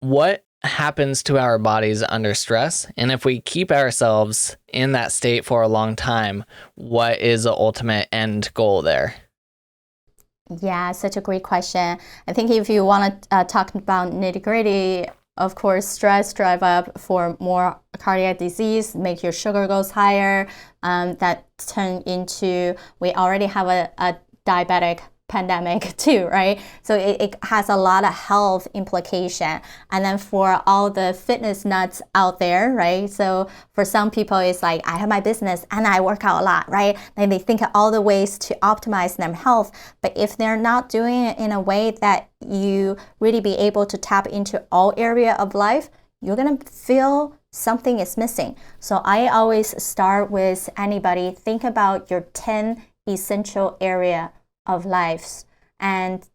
what happens to our bodies under stress? And if we keep ourselves in that state for a long time, what is the ultimate end goal there? Yeah, such a great question. I think if you want to talk about nitty-gritty, of course, stress drive up for more cardiac disease, make your sugar goes higher. That turn into, we already have a diabetic pandemic too, right? So it has a lot of health implication. And then for all the fitness nuts out there, right? So for some people, it's like, I have my business and I work out a lot, right? Then they think of all the ways to optimize their health. But if they're not doing it in a way that you really be able to tap into all area of life, you're going to feel something is missing. So I always start with anybody, think about your 10 essential area of lives and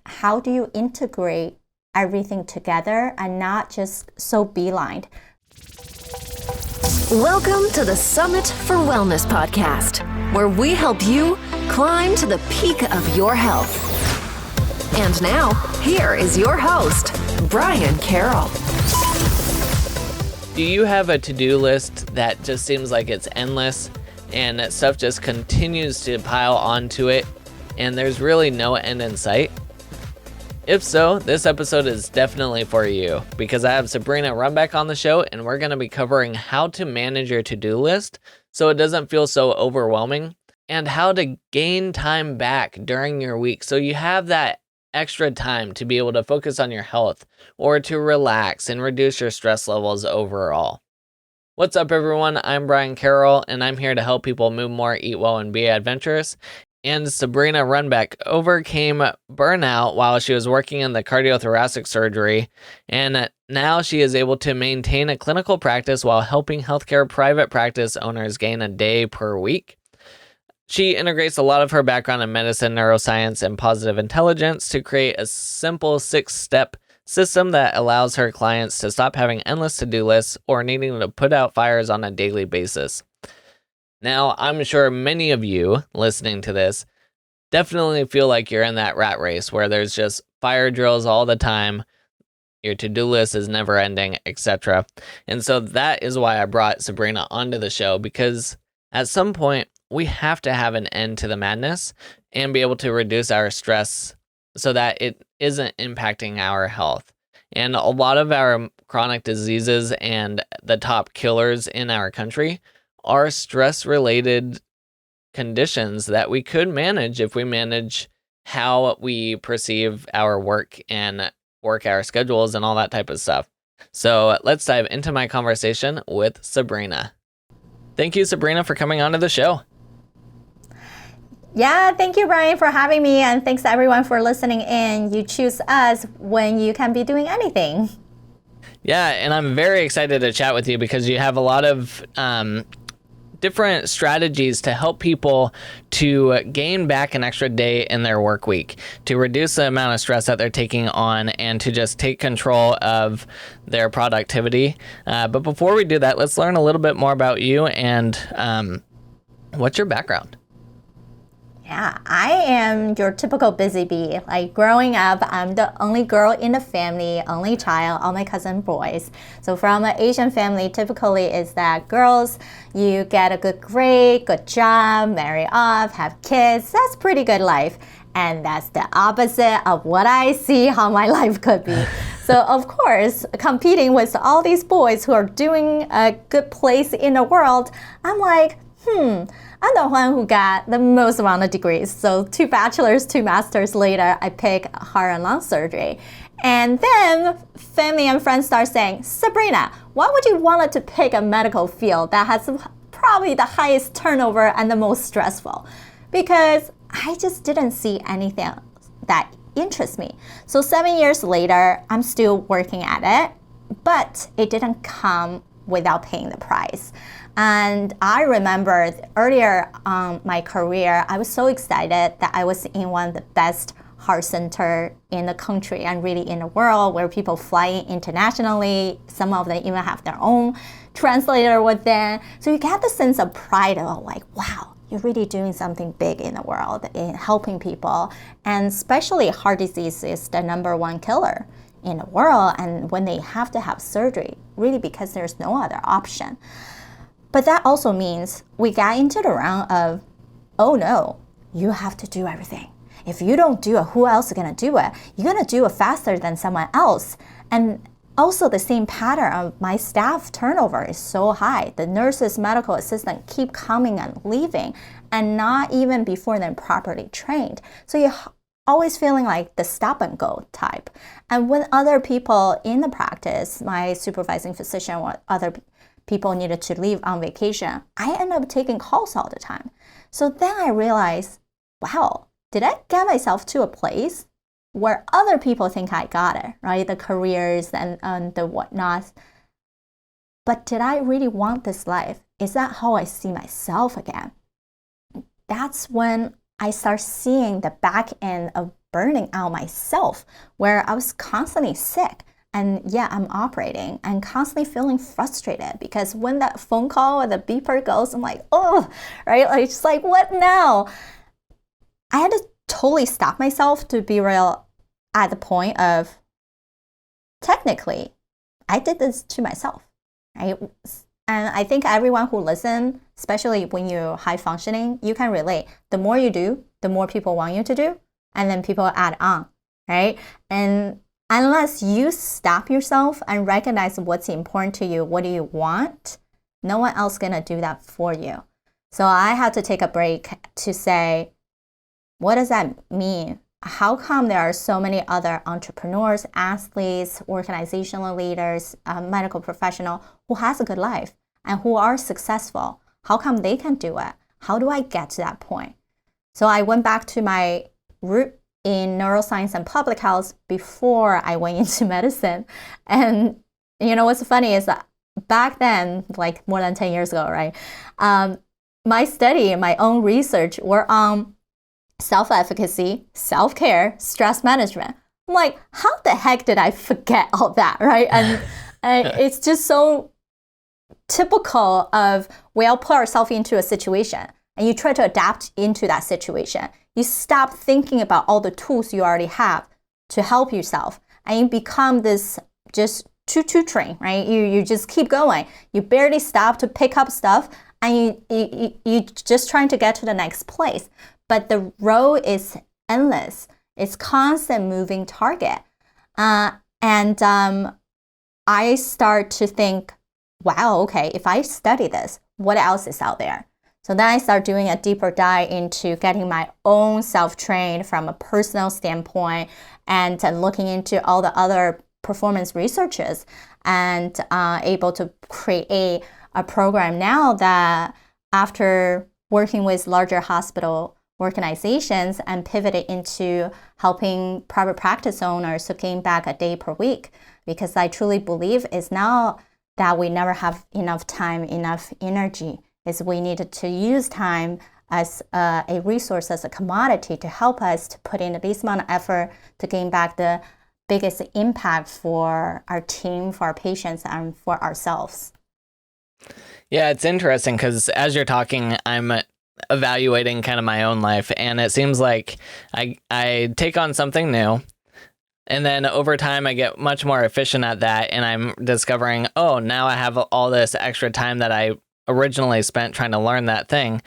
how do you integrate everything together and not just so beeline. Welcome to the Summit for Wellness podcast, where we help you climb to the peak of your health. And now, here is your host, Brian Carroll. Do you have a to-do list that just seems like it's endless and that stuff just continues to pile onto it and there's really no end in sight? If so, this episode is definitely for you because I have Sabrina Runbeck on the show and we're going to be covering how to manage your to-do list so it doesn't feel so overwhelming and how to gain time back during your week so you have that extra time to be able to focus on your health or to relax and reduce your stress levels overall. What's up, everyone? I'm Brian Carroll, and I'm here to help people move more, eat well, and be adventurous. And Sabrina Runbeck overcame burnout while she was working in the cardiothoracic surgery, and now she is able to maintain a clinical practice while helping healthcare private practice owners gain a day per week. She integrates a lot of her background in medicine, neuroscience, and positive intelligence to create a simple 6-step system that allows her clients to stop having endless to-do lists or needing to put out fires on a daily basis. Now, I'm sure many of you listening to this definitely feel like you're in that rat race where there's just fire drills all the time, your to-do list is never ending, etc. And so that is why I brought Sabrina onto the show, because at some point we have to have an end to the madness and be able to reduce our stress so that it isn't impacting our health. And a lot of our chronic diseases and the top killers in our country are stress-related conditions that we could manage if we manage how we perceive our work and work our schedules and all that type of stuff. So let's dive into my conversation with Sabrina. Thank you, Sabrina, for coming onto the show. Yeah, thank you, Brian, for having me, and thanks everyone for listening in. You choose us when you can be doing anything. Yeah, and I'm very excited to chat with you because you have a lot of different strategies to help people to gain back an extra day in their work week, to reduce the amount of stress that they're taking on, and to just take control of their productivity. But before we do that, let's learn a little bit more about you and what's your background? Yeah, I am your typical busy bee. Like growing up, I'm the only girl in the family, only child, all my cousin boys. So from an Asian family, typically is that girls, you get a good grade, good job, marry off, have kids. That's pretty good life. And that's the opposite of what I see how my life could be. So of course, competing with all these boys who are doing a good place in the world, I'm like, I'm the one who got the most amount of degrees. So 2 bachelors, 2 masters later, I pick heart and lung surgery. And then family and friends start saying, Sabrina, why would you want to pick a medical field that has probably the highest turnover and the most stressful? Because I just didn't see anything that interests me. So 7 years later, I'm still working at it, but it didn't come without paying the price. And I remember earlier on my career, I was so excited that I was in one of the best heart center in the country and really in the world, where people fly internationally. Some of them even have their own translator with them. So you get the sense of pride of like, wow, you're really doing something big in the world in helping people. And especially heart disease is the #1 killer in the world, and when they have to have surgery, really because there's no other option. But that also means we got into the round of, oh no, you have to do everything. If you don't do it, who else is going to do it? You're going to do it faster than someone else. And also the same pattern of my staff turnover is so high. The nurses, medical assistant keep coming and leaving, and not even before they're properly trained. So you're always feeling like the stop and go type. And when other people in the practice, my supervising physician or other people needed to leave on vacation, I end up taking calls all the time. So then I realized, wow, did I get myself to a place where other people think I got it, right? The careers and the whatnot. But did I really want this life? Is that how I see myself again? That's when I start seeing the back end of burning out myself, where I was constantly sick. And yeah, I'm operating and constantly feeling frustrated because when that phone call or the beeper goes, I'm like, oh, right? Like, just like, what now? I had to totally stop myself to be real at the point of, technically, I did this to myself, right? And I think everyone who listens, especially when you're high functioning, you can relate. The more you do, the more people want you to do, and then people add on, right? And unless you stop yourself and recognize what's important to you, what do you want, no one else is going to do that for you. So I had to take a break to say, what does that mean? How come there are so many other entrepreneurs, athletes, organizational leaders, medical professionals who has a good life and who are successful? How come they can do it? How do I get to that point? So I went back to my root in neuroscience and public health before I went into medicine. And you know what's funny is that back then, like more than 10 years ago, right? My study, my own research were on self-efficacy, self-care, stress management. I'm like, how the heck did I forget all that, right? And it's just so typical of we all put ourselves into a situation and you try to adapt into that situation. You stop thinking about all the tools you already have to help yourself, and you become this just choo-choo train, right? You just keep going. You barely stop to pick up stuff, and you just trying to get to the next place. But the road is endless. It's constant moving target. I start to think, wow, okay, if I study this, what else is out there? So then I start doing a deeper dive into getting my own self-trained from a personal standpoint and looking into all the other performance researches and able to create a program now that after working with larger hospital organizations and pivoted into helping private practice owners to gain back a day per week, because I truly believe it's now that we never have enough time, enough energy, is we needed to use time as a resource, as a commodity to help us to put in the least amount of effort to gain back the biggest impact for our team, for our patients, and for ourselves. Yeah, it's interesting because as you're talking, I'm evaluating kind of my own life, and it seems like I take on something new, and then over time I get much more efficient at that, and I'm discovering, oh, now I have all this extra time that I originally spent trying to learn that thing.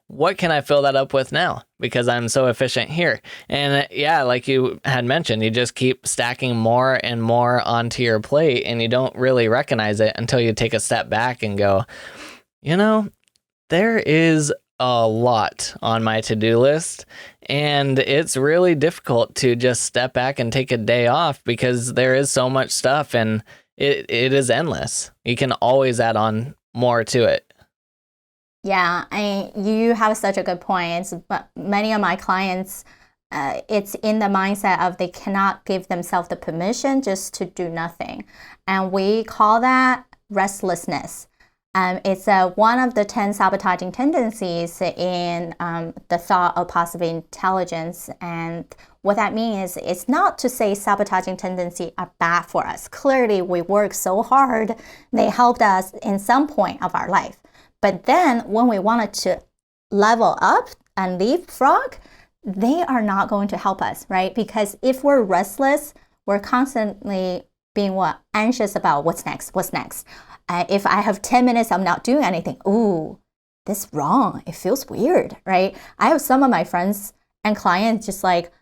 What can I fill that up with now? Because I'm so efficient here. And yeah, like you had mentioned, you just keep stacking more and more onto your plate, and you don't really recognize it until you take a step back and go, you know, there is a lot on my to-do list, and it's really difficult to just step back and take a day off because there is so much stuff, and it is endless. You can always add on more to it. Yeah, you have such a good point. But many of my clients, it's in the mindset of they cannot give themselves the permission just to do nothing. And we call that restlessness. It's one of the 10 sabotaging tendencies in the thought of positive intelligence. And what that means is it's not to say sabotaging tendencies are bad for us. Clearly, we work so hard, they helped us in some point of our life. But then when we wanted to level up and leapfrog, they are not going to help us, right? Because if we're restless, we're constantly being anxious about what's next. If I have 10 minutes, I'm not doing anything. Ooh, this is wrong. It feels weird, right? I have some of my friends and clients just like,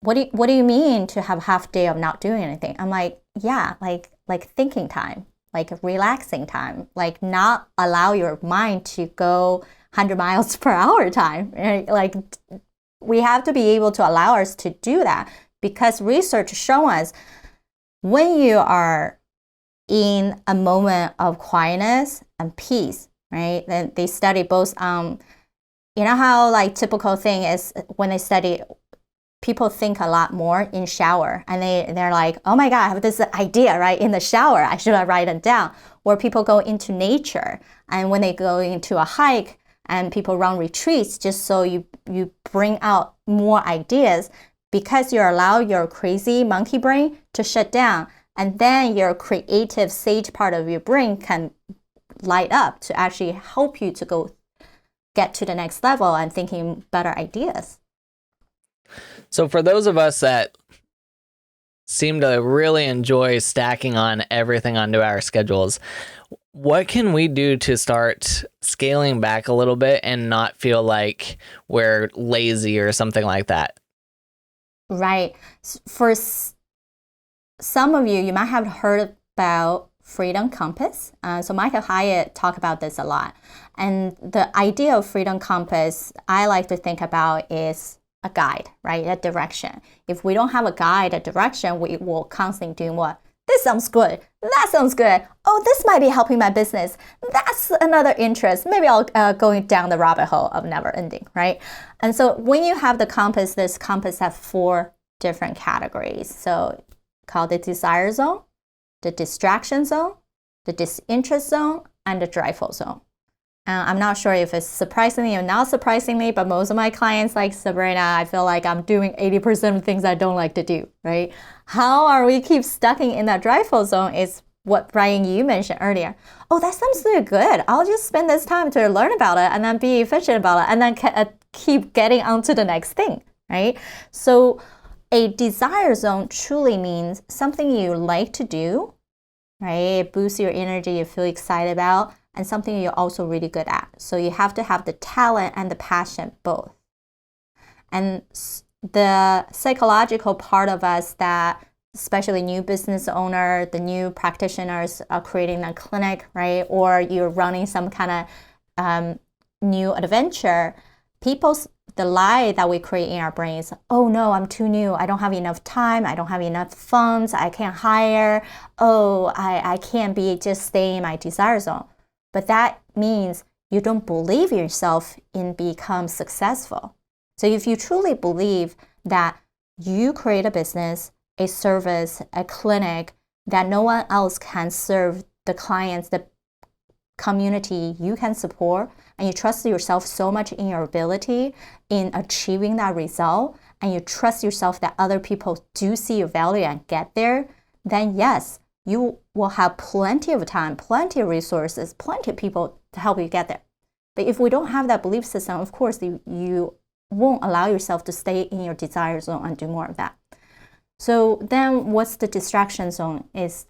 what do you mean to have half day of not doing anything? I'm like, yeah, like thinking time, like relaxing time, like not allow your mind to go 100 miles per hour time, right? Like we have to be able to allow us to do that, because research shows us when you are in a moment of quietness and peace, right? Then they study both, you know how like typical thing is when they study, people think a lot more in shower, and they're like, oh my God, I have this idea, right? In the shower, I should write it down. Or people go into nature, and when they go into a hike, and people run retreats, just so you bring out more ideas, because you allow your crazy monkey brain to shut down, and then your creative sage part of your brain can light up to actually help you to go get to the next level and thinking better ideas. So for those of us that seem to really enjoy stacking on everything onto our schedules, what can we do to start scaling back a little bit and not feel like we're lazy or something like that? Right. For some of you might have heard about Freedom Compass. So Michael Hyatt talked about this a lot. And the idea of Freedom Compass, I like to think about is a guide, right? A direction. If we don't have a guide, a direction, we will constantly do what? This sounds good. That sounds good. Oh, this might be helping my business. That's another interest. Maybe I'll go down the rabbit hole of never ending, right? And so when you have the compass, this compass has 4 different categories. So called the desire zone, the distraction zone, the disinterest zone, and the joyful zone. I'm not sure if it's surprisingly or not surprisingly, but most of my clients like Sabrina, I feel like I'm doing 80% of things I don't like to do, right? How are we keep stuck in that joyful zone is what, Brian, you mentioned earlier. Oh, that sounds really good. I'll just spend this time to learn about it and then be efficient about it and then keep getting on to the next thing, right? So a desire zone truly means something you like to do, right? It boosts your energy, you feel excited about, and something you're also really good at. So you have to have the talent and the passion both. And the psychological part of us that, especially new business owner, the new practitioners are creating a clinic, right? Or you're running some kind of new adventure, the lie that we create in our brains, oh no, I'm too new. I don't have enough time. I don't have enough funds. I can't hire. Oh, I can't just stay in my desire zone. But that means you don't believe yourself in become successful. So if you truly believe that you create a business, a service, a clinic that no one else can serve the clients, the community you can support, and you trust yourself so much in your ability in achieving that result, and you trust yourself that other people do see your value and get there, then yes, you will have plenty of time, plenty of resources, plenty of people to help you get there. But if we don't have that belief system, of course, you won't allow yourself to stay in your desire zone and do more of that. So then what's the distraction zone is,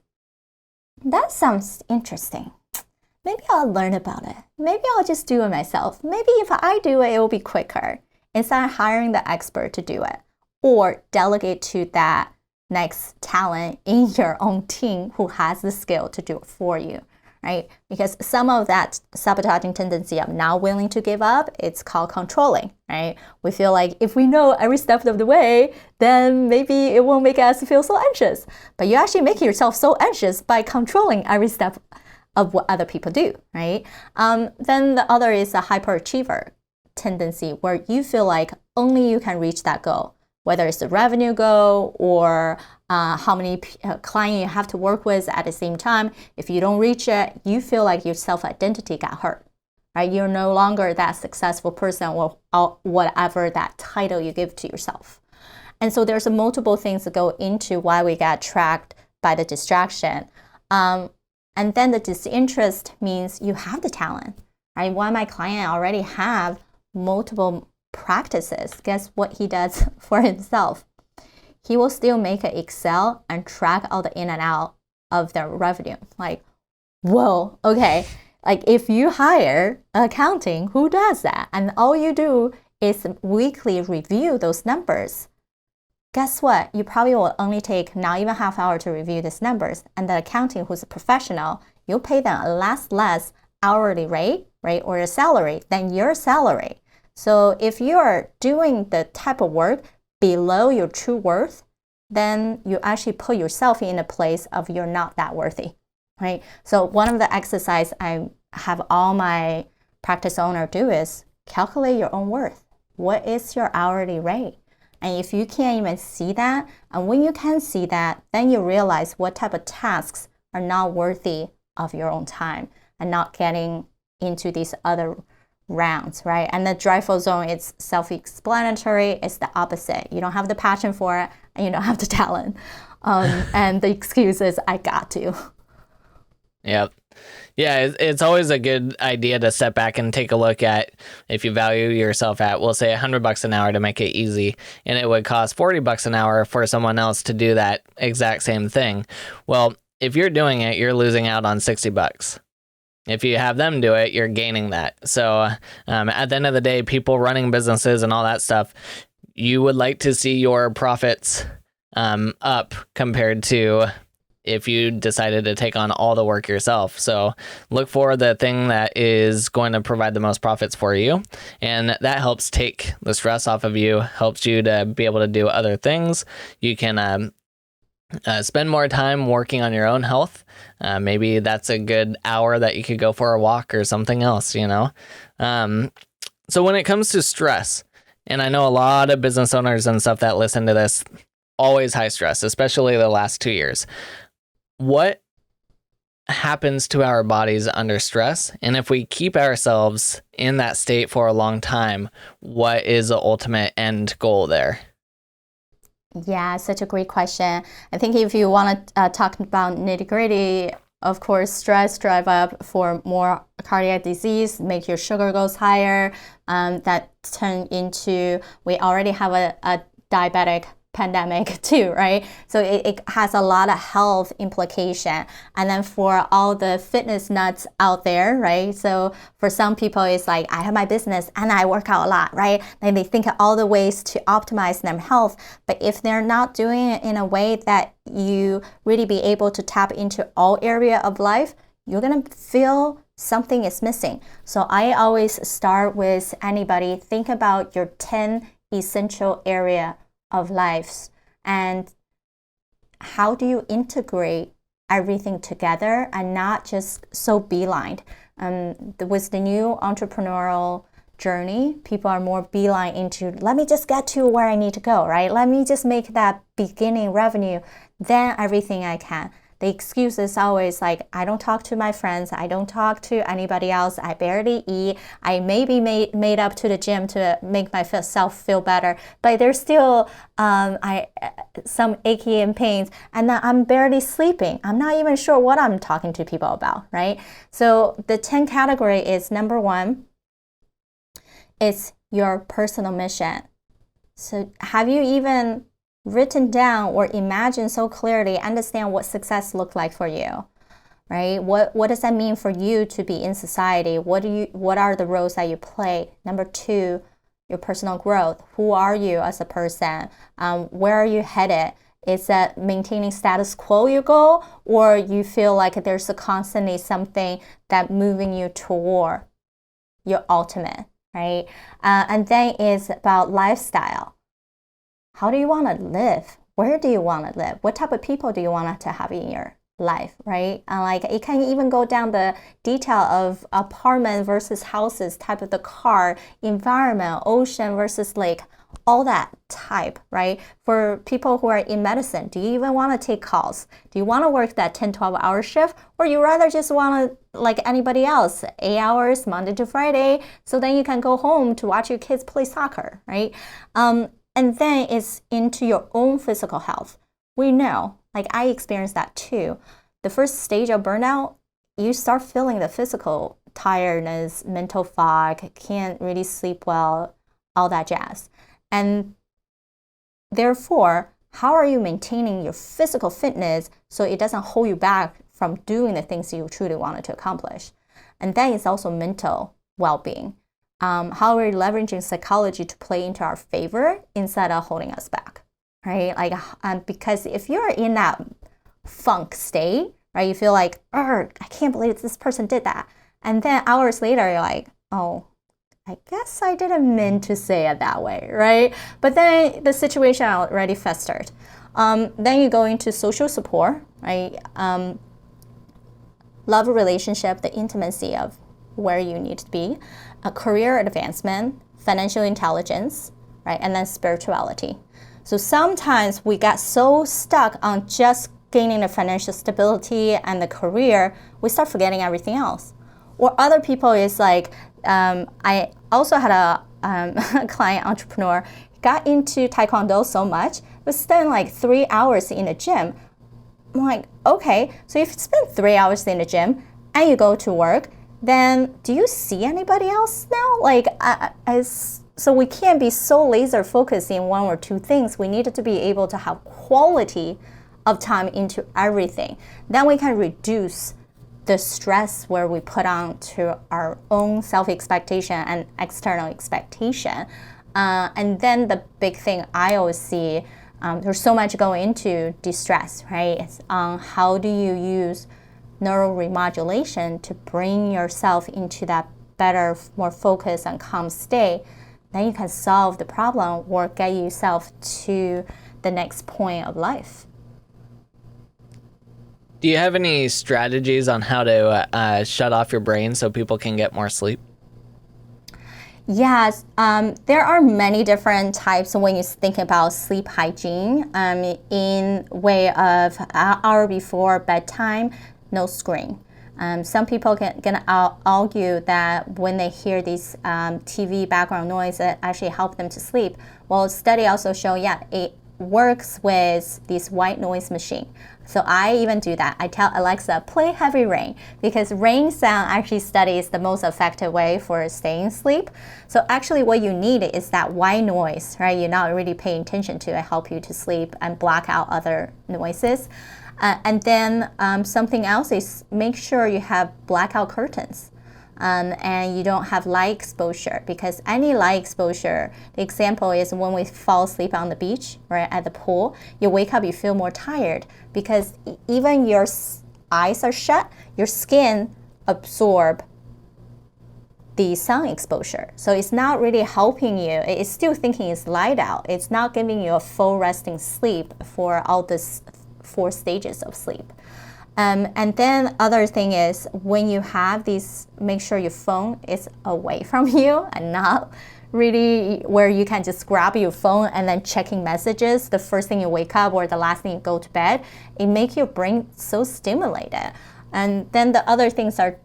that sounds interesting. Maybe I'll learn about it. Maybe I'll just do it myself. Maybe if I do it, it will be quicker. Instead of hiring the expert to do it, or delegate to that next talent in your own team who has the skill to do it for you, right? Because some of that sabotaging tendency of not willing to give up, it's called controlling, right? We feel like if we know every step of the way, then maybe it won't make us feel so anxious. But you actually make yourself so anxious by controlling every step of what other people do, right? Then the other is a hyperachiever tendency, where you feel like only you can reach that goal, whether it's the revenue goal or how many clients you have to work with at the same time. If you don't reach it, you feel like your self-identity got hurt, right? You're no longer that successful person or whatever that title you give to yourself. And so there's multiple things that go into why we get trapped by the distraction. And then the disinterest means you have the talent, right? One of my clients already have multiple practices. Guess what he does for himself? he will still make an Excel and track all the in and out of the revenue. Like, whoa, okay. Like if you hire accounting, who does that? And all you do is weekly review those numbers. Guess what? You probably will only take not even half hour to review these numbers. And the accounting who's a professional, you'll pay them a less hourly rate, right? Or a salary than your salary. So if you're doing the type of work below your true worth, then you actually put yourself in a place of you're not that worthy, right? So one of the exercise I have all my practice owner do is calculate your own worth. What is your hourly rate? And if you can't even see that, and when you can see that, then you realize what type of tasks are not worthy of your own time and not getting into these other rounds, right? And the joyful zone, it's self-explanatory. It's the opposite. You don't have the passion for it, and you don't have the talent. And the excuse is, I got to. Yep. Yeah, it's always a good idea to step back and take a look at if you value yourself at, we'll say $100 an hour to make it easy, and it would cost $40 an hour for someone else to do that exact same thing. Well, if you're doing it, you're losing out on $60. If you have them do it, you're gaining that. So at the end of the day, people running businesses and all that stuff, you would like to see your profits up compared to if you decided to take on all the work yourself. So look for the thing that is going to provide the most profits for you. And that helps take the stress off of you, helps you to be able to do other things. You can spend more time working on your own health. Maybe that's a good hour that you could go for a walk or something else, you know? So when it comes to stress, and I know a lot of business owners and stuff that listen to this, always high stress, especially the last 2 years. What happens to our bodies under stress? And if we keep ourselves in that state for a long time, what is the ultimate end goal there? Yeah, such a great question. I think if you want to talk about nitty-gritty, of course, stress drive up for more cardiac disease, make your sugar goes higher. That turn into, we already have a diabetic pandemic too, right? So it has a lot of health implication. And then for all the fitness nuts out there, right? So for some people, it's like, I have my business and I work out a lot, right? And they think of all the ways to optimize their health. But if they're not doing it in a way that you really be able to tap into all area of life, you're going to feel something is missing. So I always start with anybody, think about your 10 essential area of lives and how do you integrate everything together and not just so beeline. With the new entrepreneurial journey, people are more beeline into, let me just get to where I need to go, right? Let me just make that beginning revenue, then everything I can. The excuse is always like, I don't talk to my friends, I don't talk to anybody else, I barely eat, I maybe made up to the gym to make myself feel better, but there's still some achy and pains, and then I'm barely sleeping. I'm not even sure what I'm talking to people about, right? So the 10 category is number 1, it's your personal mission. So have you even written down or imagined so clearly, understand what success looks like for you, right? What does that mean for you to be in society? What are the roles that you play? Number 2, your personal growth. Who are you as a person? Where are you headed? Is that maintaining status quo your goal, or you feel like there's constantly something that moving you toward your ultimate, right? And then it's about lifestyle. How do you want to live? Where do you want to live? What type of people do you want to have in your life, right? And like it can even go down the detail of apartment versus houses, type of the car, environment, ocean versus lake, all that type, right? For people who are in medicine, do you even want to take calls? Do you want to work that 10, 12-hour shift? Or you rather just want to, like anybody else, 8 hours, Monday to Friday, so then you can go home to watch your kids play soccer, right? And then it's into your own physical health. We know, like I experienced that too. The first stage of burnout, you start feeling the physical tiredness, mental fog, can't really sleep well, all that jazz. And therefore, how are you maintaining your physical fitness so it doesn't hold you back from doing the things you truly wanted to accomplish? And that is also mental well-being. How are we leveraging psychology to play into our favor instead of holding us back, right? Like, because if you're in that funk state, right, you feel like, I can't believe this person did that. And then hours later, you're like, oh, I guess I didn't mean to say it that way, right? But then the situation already festered. Then you go into social support, right? Love relationship, the intimacy of where you need to be, a career advancement, financial intelligence, right? And then spirituality. So sometimes we got so stuck on just gaining the financial stability and the career, we start forgetting everything else. Or other people is like, I also had a client entrepreneur, got into Taekwondo so much, but spent like 3 hours in the gym. I'm like, okay, so if you spend 3 hours in the gym and you go to work, then do you see anybody else now? Like, so we can't be so laser focused in one or two things. We need to be able to have quality of time into everything. Then we can reduce the stress where we put on to our own self-expectation and external expectation. And then the big thing I always see, there's so much going into distress, right? It's how do you use neural remodulation to bring yourself into that better, more focused and calm state. Then you can solve the problem or get yourself to the next point of life. Do you have any strategies on how to shut off your brain so people can get more sleep? Yes, there are many different types when you think about sleep hygiene. In way of an hour before bedtime, no screen. Some people can argue that when they hear these TV background noise, it actually helps them to sleep. Well, study also show, it works with this white noise machine. So I even do that. I tell Alexa, play heavy rain, because rain sound actually studies the most effective way for staying asleep. So actually what you need is that white noise, right? You're not really paying attention to it, help you to sleep and block out other noises. And then something else is make sure you have blackout curtains. And you don't have light exposure, because any light exposure, the example is when we fall asleep on the beach, right, at the pool, you wake up, you feel more tired, because even your eyes are shut, your skin absorb the sun exposure. So it's not really helping you. It's still thinking it's light out. It's not giving you a full resting sleep for all this 4 stages of sleep. And then other thing is when you have these, make sure your phone is away from you and not really where you can just grab your phone and then checking messages the first thing you wake up or the last thing you go to bed. It makes your brain so stimulated. And then the other things are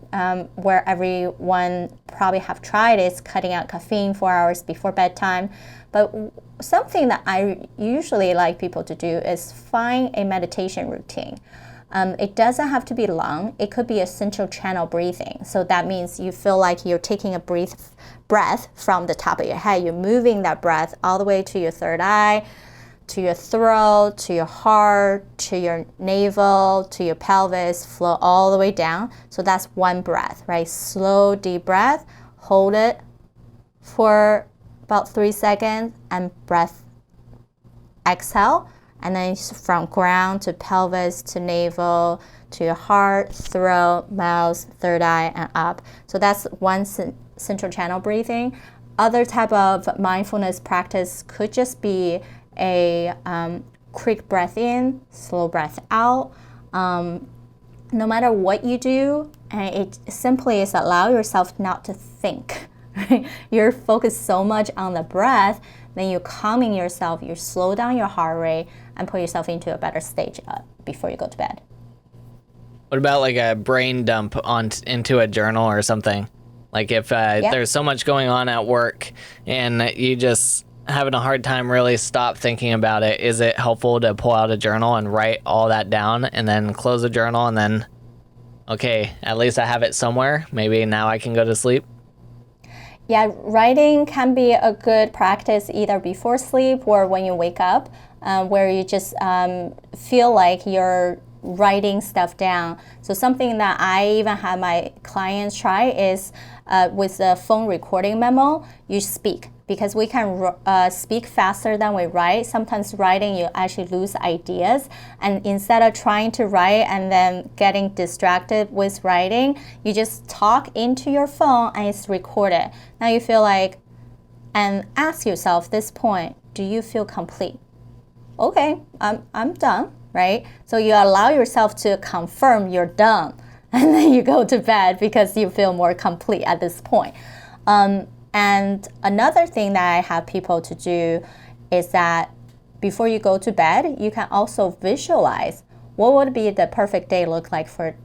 where everyone probably have tried is cutting out caffeine 4 hours before bedtime. But something that I usually like people to do is find a meditation routine. It doesn't have to be long. It could be a central channel breathing. So that means you feel like you're taking a breath from the top of your head. You're moving that breath all the way to your third eye, to your throat, to your heart, to your navel, to your pelvis, flow all the way down. So that's one breath, right? Slow, deep breath. Hold it for about 3 seconds and breath. Exhale. And then from ground to pelvis to navel to your heart, throat, mouth, third eye, and up. So that's one central channel breathing. Other type of mindfulness practice could just be a quick breath in, slow breath out. No matter what you do, and it simply is allow yourself not to think. Right? You're focused so much on the breath, then you're calming yourself, you slow down your heart rate, and put yourself into a better stage before you go to bed. What about like a brain dump into a journal or something? Like if there's so much going on at work and you just having a hard time really stop thinking about it, is it helpful to pull out a journal and write all that down and then close the journal and then, okay, at least I have it somewhere. Maybe now I can go to sleep? Yeah, writing can be a good practice either before sleep or when you wake up. where you just feel like you're writing stuff down. So something that I even have my clients try is with the phone recording memo, you speak, because we can speak faster than we write. Sometimes writing, you actually lose ideas. And instead of trying to write and then getting distracted with writing, you just talk into your phone and it's recorded. Now you feel like, and ask yourself this point, do you feel complete? Okay, I'm done, right? So you allow yourself to confirm you're done, and then you go to bed because you feel more complete at this point. And another thing that I have people to do is that before you go to bed, you can also visualize what would be the perfect day look like for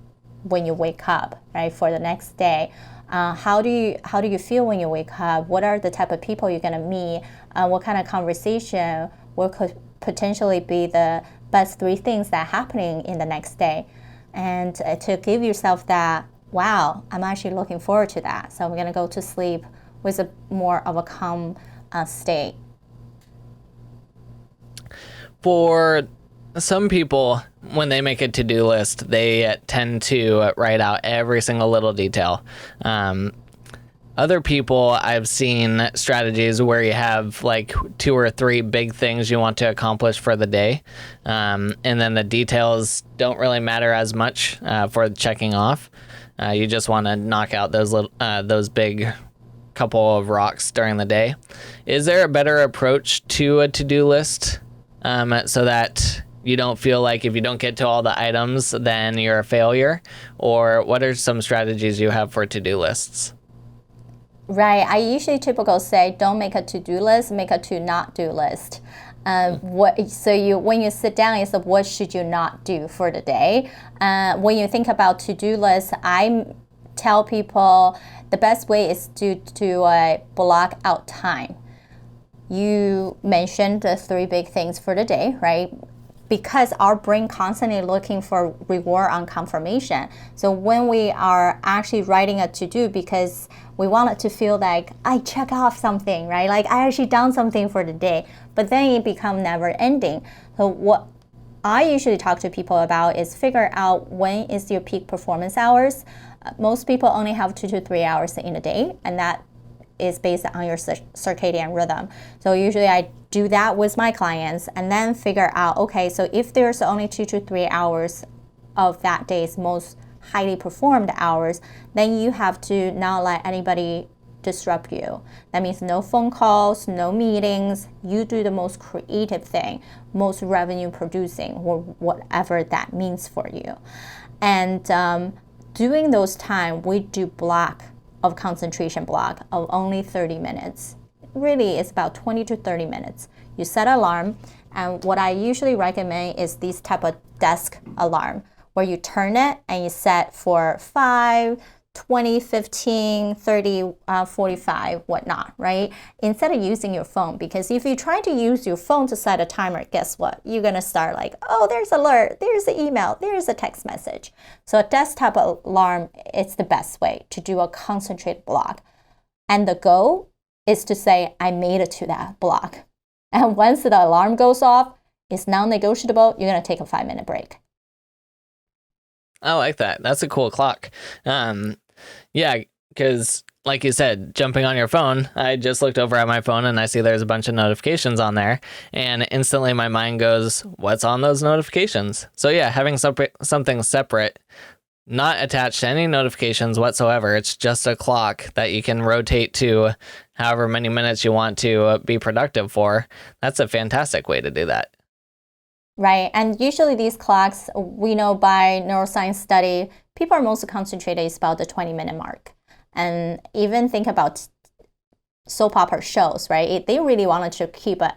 when you wake up, right? For the next day. How do you feel when you wake up? What are the type of people you're gonna meet? What kind of conversation? What could potentially be the best 3 things that are happening in the next day? And to give yourself that, wow, I'm actually looking forward to that. So I'm gonna go to sleep with a more of a calm state. For some people, when they make a to-do list, they tend to write out every single little detail. Other people, I've seen strategies where you have like 2 or 3 big things you want to accomplish for the day, and then the details don't really matter as much for checking off. You just want to knock out those big couple of rocks during the day. Is there a better approach to a to-do list so that you don't feel like if you don't get to all the items, then you're a failure? Or what are some strategies you have for to-do lists? Right. I usually typically say, don't make a to-do list, make a to-not-do list. When you sit down, it's what should you not do for the day? When you think about to-do lists, I tell people the best way is to block out time. You mentioned the 3 big things for the day, right? Because our brain constantly looking for reward on confirmation. So when we are actually writing a to-do, because we want it to feel like I check off something, right? Like I actually done something for the day, but then it becomes never ending. So what I usually talk to people about is figure out when is your peak performance hours. Most people only have 2 to 3 hours in a day, and that is based on your circadian rhythm. So usually I do that with my clients and then figure out, okay, so if there's only 2 to 3 hours of that day's most highly performed hours, then you have to not let anybody disrupt you. That means no phone calls, no meetings. You do the most creative thing, most revenue producing, or whatever that means for you. And during those time, we do concentration block of only 30 minutes. Really, it's about 20 to 30 minutes. You set an alarm, and what I usually recommend is this type of desk alarm, where you turn it and you set for 5, 20, 15, 30, 45, whatnot, right? Instead of using your phone, because if you try to use your phone to set a timer, guess what? You're gonna start like, oh, there's alert, there's an email, there's a text message. So a desktop alarm is the best way to do a concentrated block. And the goal is to say, I made it to that block. And once the alarm goes off, it's non-negotiable, you're gonna take a 5-minute break. I like that. That's a cool clock. Yeah, because like you said, jumping on your phone, I just looked over at my phone and I see there's a bunch of notifications on there, and instantly my mind goes, what's on those notifications? So yeah, having something separate, not attached to any notifications whatsoever. It's just a clock that you can rotate to however many minutes you want to be productive for. That's a fantastic way to do that. Right, and usually these clocks, we know by neuroscience study, people are most concentrated is about the 20-minute mark. And even think about soap opera shows, right? They really wanted to keep it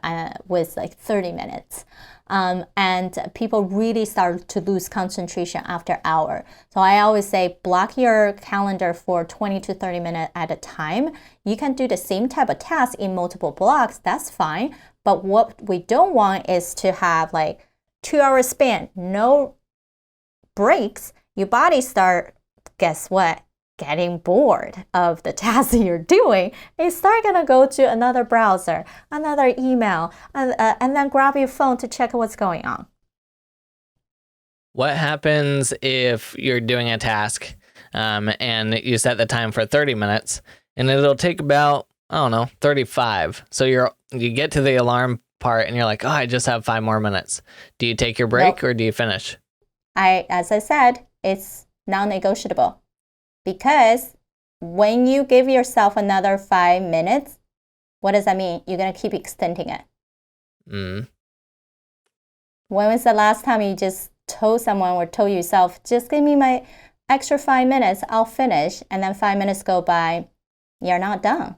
with like 30 minutes. And people really start to lose concentration after hour. So I always say block your calendar for 20 to 30 minutes at a time. You can do the same type of task in multiple blocks, that's fine. But what we don't want is to have like 2-hour span, no breaks. Your body start, guess what? getting bored of the task you're doing, you start gonna go to another browser, another email, and then grab your phone to check what's going on. What happens if you're doing a task and you set the time for 30 minutes and it'll take about, 35. So you get to the alarm part and you're like, oh, I just have 5 more minutes. Do you take your break or do you finish? As I said, it's non-negotiable. Because when you give yourself another 5 minutes, what does that mean? You're going to keep extending it. When was the last time you just told someone or told yourself, just give me my extra 5 minutes, I'll finish, and then 5 minutes go by, you're not done.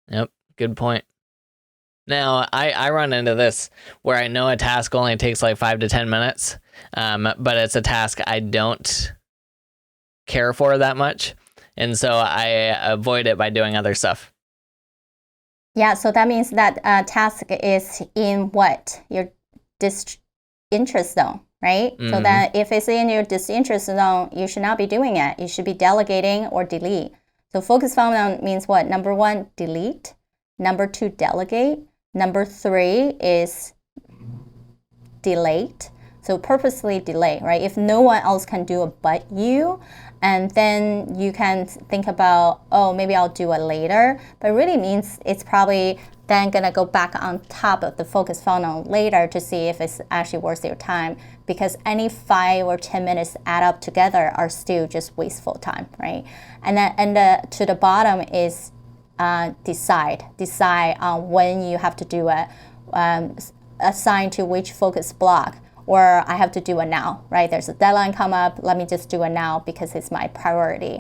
Yep, good point. Now, I run into this where I know a task only takes like 5 to 10 minutes, but it's a task I don't care for that much, and so I avoid it by doing other stuff. Yeah, so that means that task is in what? Your disinterest zone, right? So that if it's in your disinterest zone, you should not be doing it. You should be delegating or delete. So focus phenomenon means what? Number 1, delete. Number 2, delegate. Number 3 is delayed. So purposely delay, right? If no one else can do it but you, and then you can think about, oh, maybe I'll do it later. But it really means it's probably then going to go back on top of the focus funnel later to see if it's actually worth your time. Because any 5 or 10 minutes add up together are still just wasteful time, right? And then to the bottom is decide on when you have to do it, assign to which focus block, or I have to do it now, right? There's a deadline come up, let me just do it now because it's my priority.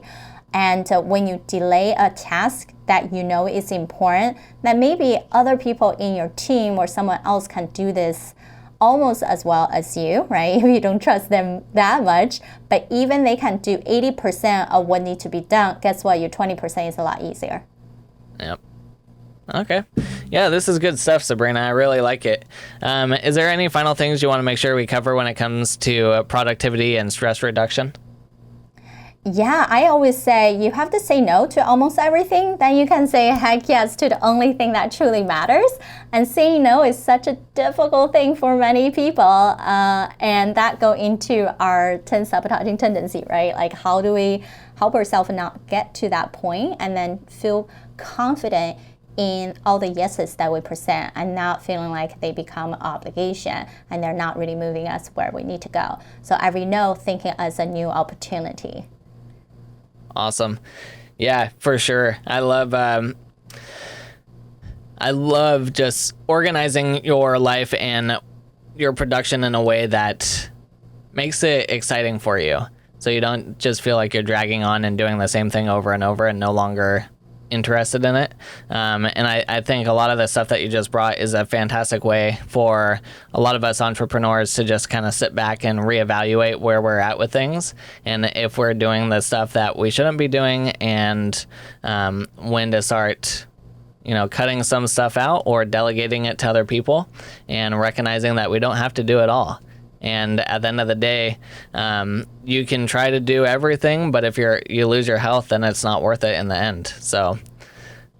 And when you delay a task that you know is important, then maybe other people in your team or someone else can do this almost as well as you, right? If you don't trust them that much, but even they can do 80% of what needs to be done, guess what? Your 20% is a lot easier. Yep. Okay. Yeah, this is good stuff, Sabrina. I really like it. Is there any final things you want to make sure we cover when it comes to productivity and stress reduction? Yeah, I always say you have to say no to almost everything. Then you can say heck yes to the only thing that truly matters. And saying no is such a difficult thing for many people. And that go into our sabotaging tendency, right? Like how do we help ourselves not get to that point and then feel confident in all the yeses that we present and not feeling like they become an obligation and they're not really moving us where we need to go. So every no, thinking as a new opportunity. Awesome. Yeah, for sure. I love just organizing your life and your production in a way that makes it exciting for you. So you don't just feel like you're dragging on and doing the same thing over and over and no longer interested in it. And I think a lot of the stuff that you just brought is a fantastic way for a lot of us entrepreneurs to just kind of sit back and reevaluate where we're at with things and if we're doing the stuff that we shouldn't be doing and when to start cutting some stuff out or delegating it to other people and recognizing that we don't have to do it all. And at the end of the day, you can try to do everything, but if you lose your health, then it's not worth it in the end. So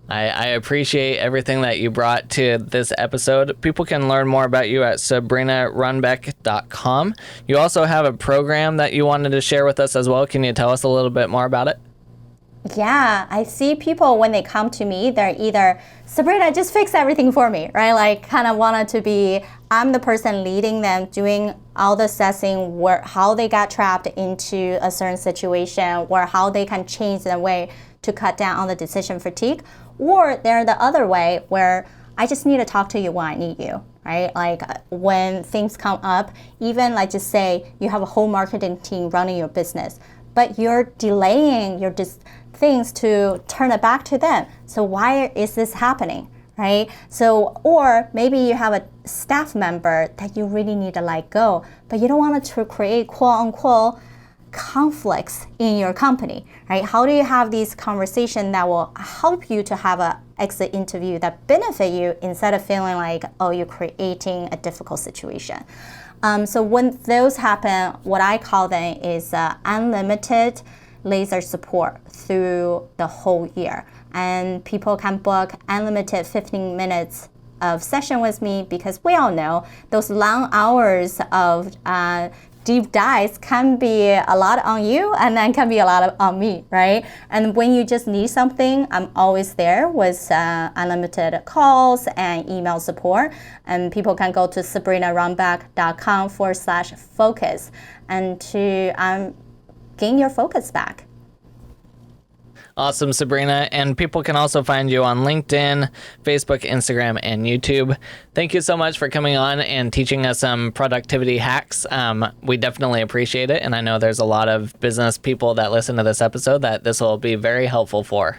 I appreciate everything that you brought to this episode. People can learn more about you at sabrinarunbeck.com. You also have a program that you wanted to share with us as well. Can you tell us a little bit more about it? Yeah, I see people when they come to me, they're either, Sabrina, just fix everything for me, right? Like kind of wanted to be, I'm the person leading them, doing all the assessing, how they got trapped into a certain situation, or how they can change their way to cut down on the decision fatigue. Or they're the other way where I just need to talk to you when I need you, right? Like when things come up, even like just say you have a whole marketing team running your business, but you're delaying your things to turn it back to them. So why is this happening, right? So, or maybe you have a staff member that you really need to let go, but you don't want to create quote unquote conflicts in your company, right? How do you have these conversations that will help you to have an exit interview that benefit you instead of feeling like, oh, you're creating a difficult situation? So when those happen, what I call them is unlimited laser support through the whole year. And people can book unlimited 15 minutes of session with me, because we all know those long hours of deep dives can be a lot on you and then can be a lot on me, right? And when you just need something, I'm always there with unlimited calls and email support. And people can go to sabrinarunbeck.com/focus and to gain your focus back. Awesome, Sabrina. And people can also find you on LinkedIn, Facebook, Instagram, and YouTube. Thank you so much for coming on and teaching us some productivity hacks. We definitely appreciate it. And I know there's a lot of business people that listen to this episode that this will be very helpful for.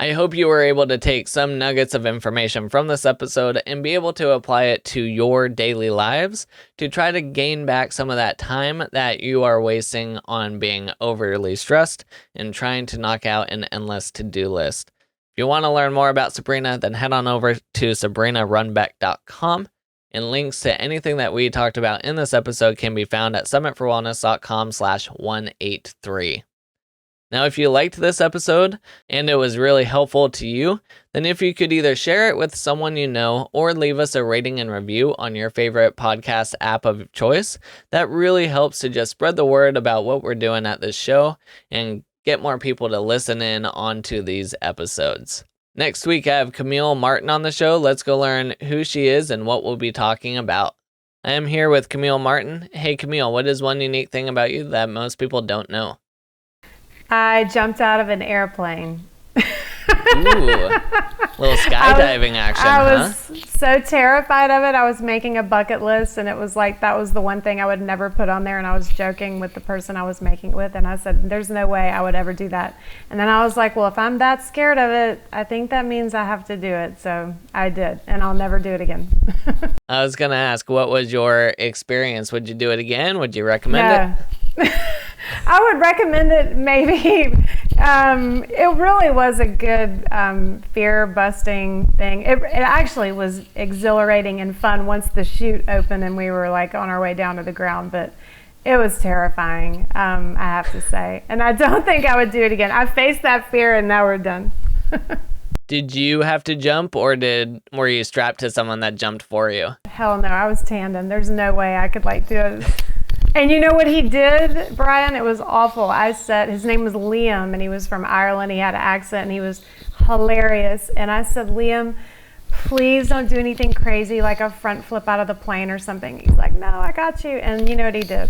I hope you were able to take some nuggets of information from this episode and be able to apply it to your daily lives to try to gain back some of that time that you are wasting on being overly stressed and trying to knock out an endless to-do list. If you want to learn more about Sabrina, then head on over to sabrinarunbeck.com, and links to anything that we talked about in this episode can be found at summitforwellness.com/183. Now, if you liked this episode and it was really helpful to you, then if you could either share it with someone you know or leave us a rating and review on your favorite podcast app of choice, that really helps to just spread the word about what we're doing at this show and get more people to listen in onto these episodes. Next week, I have Camille Martin on the show. Let's go learn who she is and what we'll be talking about. I am here with Camille Martin. Hey, Camille, what is one unique thing about you that most people don't know? I jumped out of an airplane. Ooh, little skydiving action, I was so terrified of it. I was making a bucket list, and it was like that was the one thing I would never put on there. And I was joking with the person I was making it with, and I said, there's no way I would ever do that. And then I was like, well, if I'm that scared of it, I think that means I have to do it. So I did, and I'll never do it again. I was going to ask, what was your experience? Would you do it again? Would you recommend it? I would recommend it, maybe. It really was a good fear-busting thing. It actually was exhilarating and fun once the chute opened and we were like on our way down to the ground, but it was terrifying, I have to say. And I don't think I would do it again. I faced that fear and now we're done. Did you have to jump, or were you strapped to someone that jumped for you? Hell no, I was tandem. There's no way I could do it. And you know what he did, Brian? It was awful. His name was Liam, and he was from Ireland. He had an accent, and he was hilarious. And I said, Liam, please don't do anything crazy, like a front flip out of the plane or something. He's like, no, I got you. And you know what he did?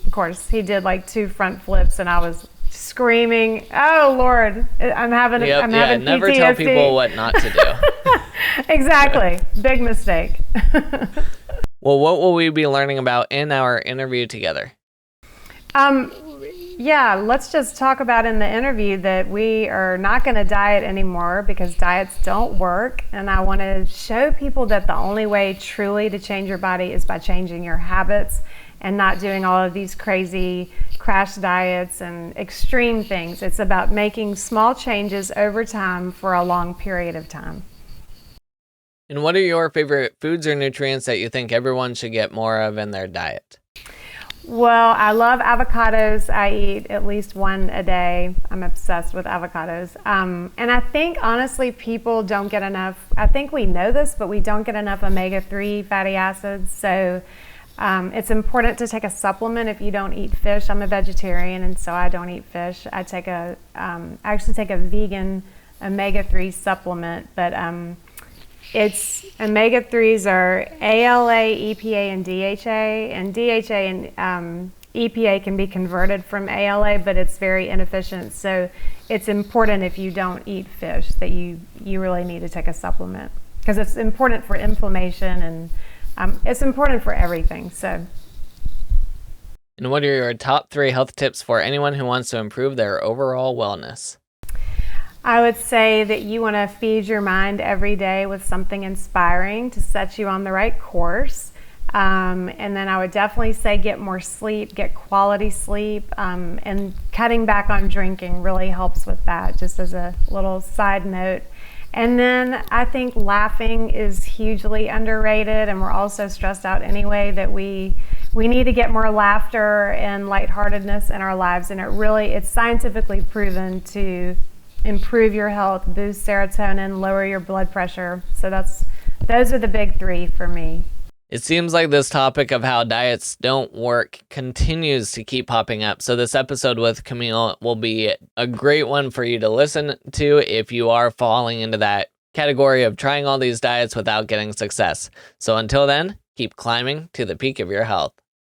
Of course, he did 2 front flips, and I was screaming, oh, Lord, I'm having never PTSD. tell people what not to do. Exactly. Big mistake. Well, what will we be learning about in our interview together? Yeah, let's just talk about in the interview that we are not going to diet anymore because diets don't work. And I want to show people that the only way truly to change your body is by changing your habits and not doing all of these crazy crash diets and extreme things. It's about making small changes over time for a long period of time. And what are your favorite foods or nutrients that you think everyone should get more of in their diet? Well, I love avocados. I eat at least one a day. I'm obsessed with avocados. And I think, honestly, people don't get enough. I think we know this, but we don't get enough omega-3 fatty acids. So it's important to take a supplement if you don't eat fish. I'm a vegetarian, and so I don't eat fish. I actually take a vegan omega-3 supplement, but it's omega-3s are ALA, EPA, and DHA. And DHA and EPA can be converted from ALA, but it's very inefficient. So it's important if you don't eat fish that you really need to take a supplement because it's important for inflammation and it's important for everything. So. And what are your top 3 health tips for anyone who wants to improve their overall wellness? I would say that you want to feed your mind every day with something inspiring to set you on the right course. And then I would definitely say get more sleep, get quality sleep, and cutting back on drinking really helps with that, just as a little side note. And then I think laughing is hugely underrated, and we're all so stressed out anyway that we we need to get more laughter and lightheartedness in our lives. And it's scientifically proven to improve your health, boost serotonin, lower your blood pressure. So those are the big three for me. It seems like this topic of how diets don't work continues to keep popping up. So this episode with Camille will be a great one for you to listen to if you are falling into that category of trying all these diets without getting success. So until then, keep climbing to the peak of your health.